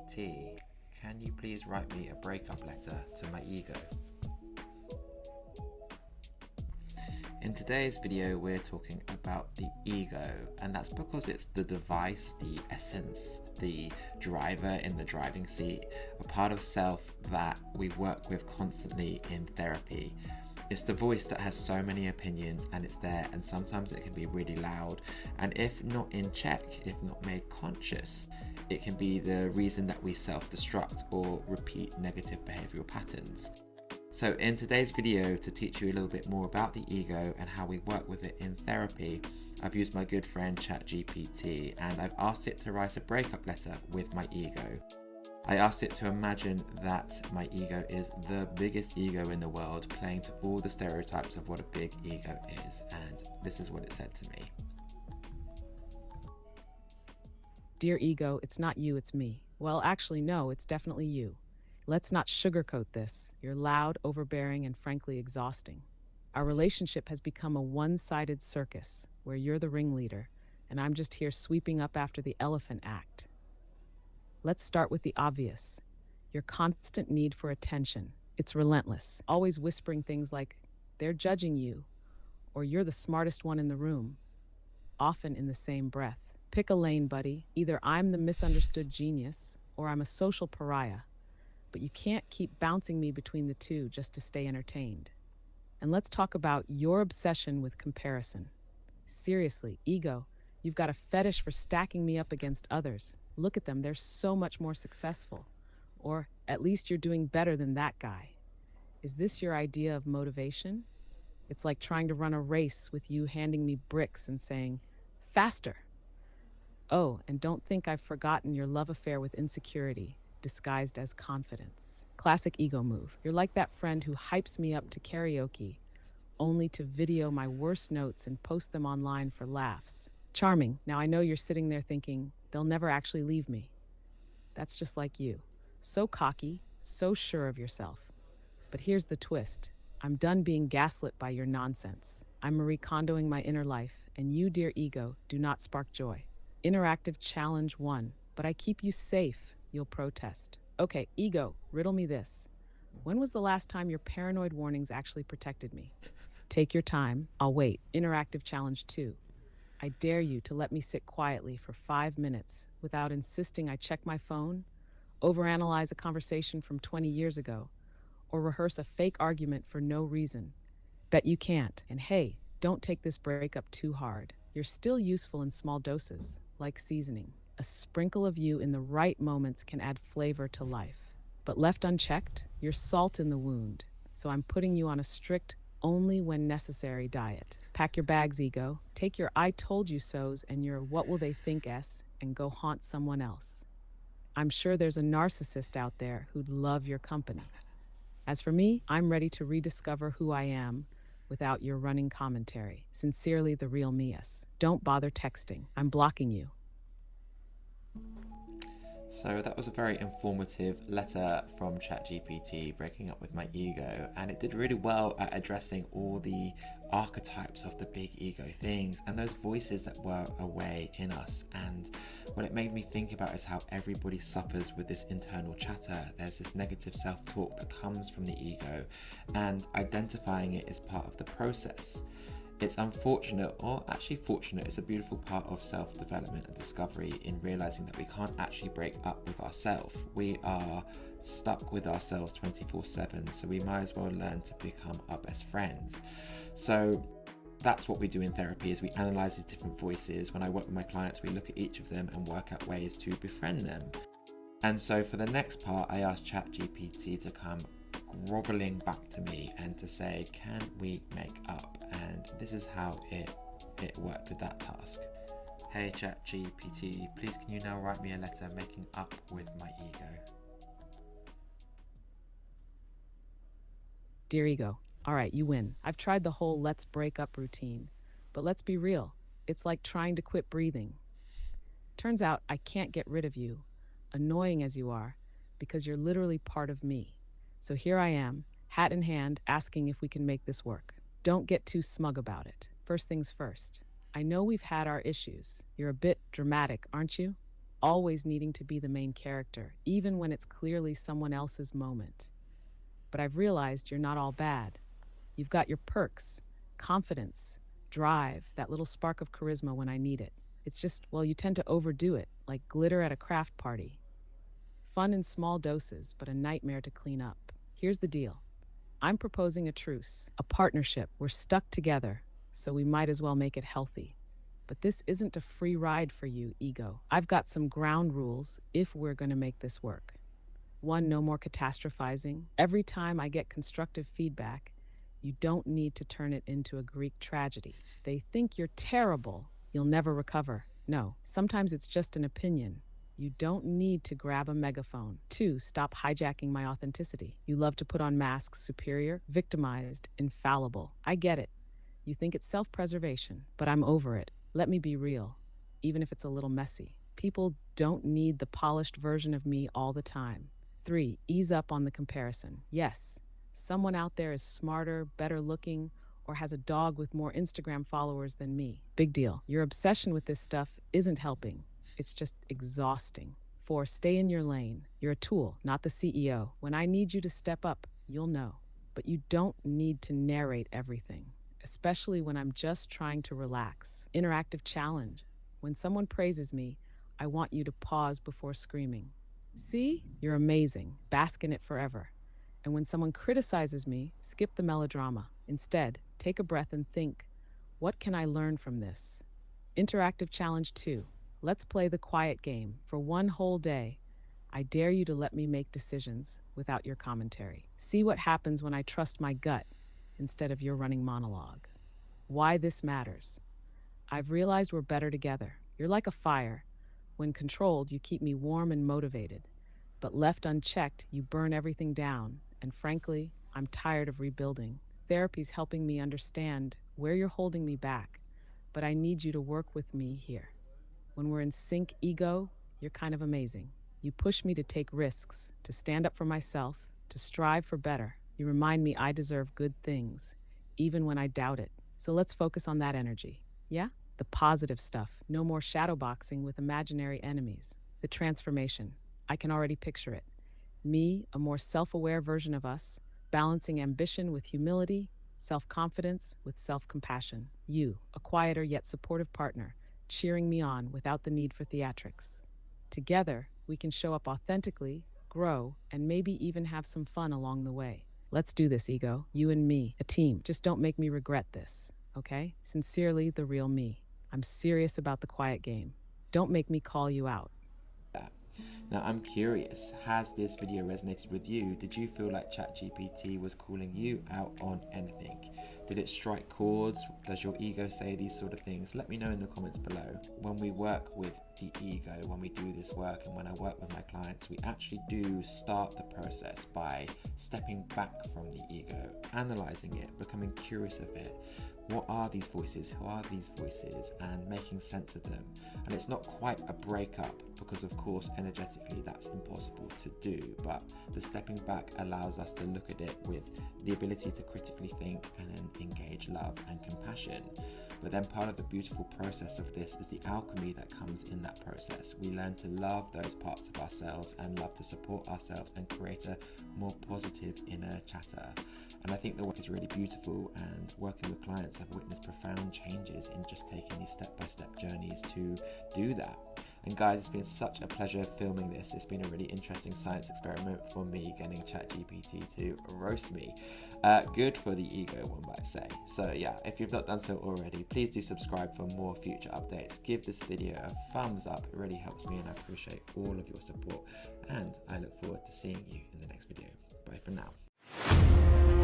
ChatGPT, can you please write me a breakup letter to my ego? In today's video, we're talking about the ego, and that's because it's the device, the essence, the driver in the driving seat, a part of self that we work with constantly in therapy. It's the voice that has so many opinions, and it's there, and sometimes it can be really loud, and if not in check, if not made conscious, it can be the reason that we self-destruct or repeat negative behavioral patterns. So in today's video, to teach you a little bit more about the ego and how we work with it in therapy, I've used my good friend ChatGPT, and I've asked it to write a breakup letter with my ego. I asked it to imagine that my ego is the biggest ego in the world, playing to all the stereotypes of what a big ego is, and this is what it said to me. Dear ego, it's not you, it's me. Well, actually, no, it's definitely you. Let's not sugarcoat this. You're loud, overbearing, and frankly exhausting. Our relationship has become a one-sided circus where you're the ringleader and I'm just here sweeping up after the elephant act. Let's start with the obvious. Your constant need for attention. It's relentless, always whispering things like, they're judging you, or you're the smartest one in the room, often in the same breath. Pick a lane, buddy. Either I'm the misunderstood genius or I'm a social pariah. But you can't keep bouncing me between the two just to stay entertained. And let's talk about your obsession with comparison. Seriously, ego, you've got a fetish for stacking me up against others. Look at them, they're so much more successful. Or at least you're doing better than that guy. Is this your idea of motivation? It's like trying to run a race with you handing me bricks and saying, faster. Oh, and don't think I've forgotten your love affair with insecurity, disguised as confidence. Classic ego move. You're like that friend who hypes me up to karaoke, only to video my worst notes and post them online for laughs. Charming. Now I know you're sitting there thinking, they'll never actually leave me. That's just like you. So cocky, so sure of yourself. But here's the twist. I'm done being gaslit by your nonsense. I'm Marie Kondoing my inner life, and you, dear ego, do not spark joy. Interactive challenge 1, but I keep you safe. You'll protest. Okay, ego, riddle me this. When was the last time your paranoid warnings actually protected me? Take your time, I'll wait. Interactive challenge 2. I dare you to let me sit quietly for 5 minutes without insisting I check my phone, overanalyze a conversation from 20 years ago, or rehearse a fake argument for no reason. Bet you can't. And hey, don't take this breakup too hard. You're still useful in small doses, like seasoning. A sprinkle of you in the right moments can add flavor to life. But left unchecked, you're salt in the wound. So I'm putting you on a strict, only when necessary diet. Pack your bags, ego. Take your I told you so's and your what will they think-s and go haunt someone else. I'm sure there's a narcissist out there who'd love your company. As for me, I'm ready to rediscover who I am without your running commentary. Sincerely, the real me-s. Don't bother texting. I'm blocking you. So that was a very informative letter from ChatGPT, breaking up with my ego, and it did really well at addressing all the archetypes of the big ego things and those voices that were away in us. And what it made me think about is how everybody suffers with this internal chatter. There's this negative self-talk that comes from the ego, and identifying it is part of the process. It's unfortunate, or actually fortunate, it's a beautiful part of self-development and discovery in realizing that we can't actually break up with ourselves. We are stuck with ourselves 24/7, so we might as well learn to become our best friends. So that's what we do in therapy, is we analyze these different voices. When I work with my clients, we look at each of them and work out ways to befriend them. And so for the next part, I asked ChatGPT to come groveling back to me and to say, can we make up? And this is how it worked with that task. Hey ChatGPT, please can you now write me a letter making up with my ego? Dear ego, all right, you win. I've tried the whole let's break up routine, but let's be real. It's like trying to quit breathing. Turns out I can't get rid of you, annoying as you are, because you're literally part of me. So here I am, hat in hand, asking if we can make this work. Don't get too smug about it. First things first. I know we've had our issues. You're a bit dramatic, aren't you? always needing to be the main character, even when it's clearly someone else's moment. But I've realized you're not all bad. You've got your perks, confidence, drive, that little spark of charisma when I need it. It's just, well, you tend to overdo it, like glitter at a craft party. Fun in small doses, but a nightmare to clean up. Here's the deal. I'm proposing a truce, a partnership. We're stuck together, so we might as well make it healthy. But this isn't a free ride for you, ego. I've got some ground rules if we're going to make this work. One, no more catastrophizing. Every time I get constructive feedback, you don't need to turn it into a Greek tragedy. They think you're terrible. You'll never recover. No, sometimes it's just an opinion. You don't need to grab a megaphone. Two, stop hijacking my authenticity. You love to put on masks, superior, victimized, infallible. I get it. You think it's self-preservation, but I'm over it. Let me be real, even if it's a little messy. People don't need the polished version of me all the time. Three, ease up on the comparison. Yes, someone out there is smarter, better looking, or has a dog with more Instagram followers than me. Big deal. Your obsession with this stuff isn't helping. It's just exhausting. Four, stay in your lane. You're a tool, not the CEO. When I need you to step up, you'll know. But you don't need to narrate everything, especially when I'm just trying to relax. Interactive challenge. When someone praises me, I want you to pause before screaming. See? You're amazing. Bask in it forever. And when someone criticizes me, skip the melodrama. Instead, take a breath and think, what can I learn from this? Interactive challenge 2. Let's play the quiet game. For one whole day, I dare you to let me make decisions without your commentary. See what happens when I trust my gut instead of your running monologue. Why this matters. I've realized we're better together. You're like a fire. When controlled, you keep me warm and motivated. But left unchecked, you burn everything down. And frankly, I'm tired of rebuilding. Therapy's helping me understand where you're holding me back. But I need you to work with me here. When we're in sync, ego, you're kind of amazing. You push me to take risks, to stand up for myself, to strive for better. You remind me I deserve good things, even when I doubt it. So let's focus on that energy. Yeah? The positive stuff. No more shadowboxing with imaginary enemies. The transformation. I can already picture it. Me, a more self-aware version of us, balancing ambition with humility, self-confidence with self-compassion. You, a quieter yet supportive partner, cheering me on without the need for theatrics. Together, we can show up authentically, grow, and maybe even have some fun along the way. Let's do this, ego. You and me, a team. Just don't make me regret this, okay? Sincerely, the real me. I'm serious about the quiet game. Don't make me call you out. Now, I'm curious, has this video resonated with you? Did you feel like ChatGPT was calling you out on anything? Did it strike chords? Does your ego say these sort of things? Let me know in the comments below. When we work with the ego, when we do this work and when I work with my clients, we actually do start the process by stepping back from the ego, analyzing it, becoming curious of it. What are these voices? Who are these voices? And making sense of them. And it's not quite a breakup because, of course, energetically that's impossible to do. But the stepping back allows us to look at it with the ability to critically think and then engage love and compassion. But then part of the beautiful process of this is the alchemy that comes in that process. We learn to love those parts of ourselves and love to support ourselves and create a more positive inner chatter. And I think the work is really beautiful, and working with clients, I've witnessed profound changes in just taking these step-by-step journeys to do that. And guys, it's been such a pleasure filming this. It's been a really interesting science experiment for me, getting ChatGPT to roast me. Good for the ego, one might say. So yeah, if you've not done so already, please do subscribe for more future updates. Give this video a thumbs up. It really helps me, and I appreciate all of your support. And I look forward to seeing you in the next video. Bye for now.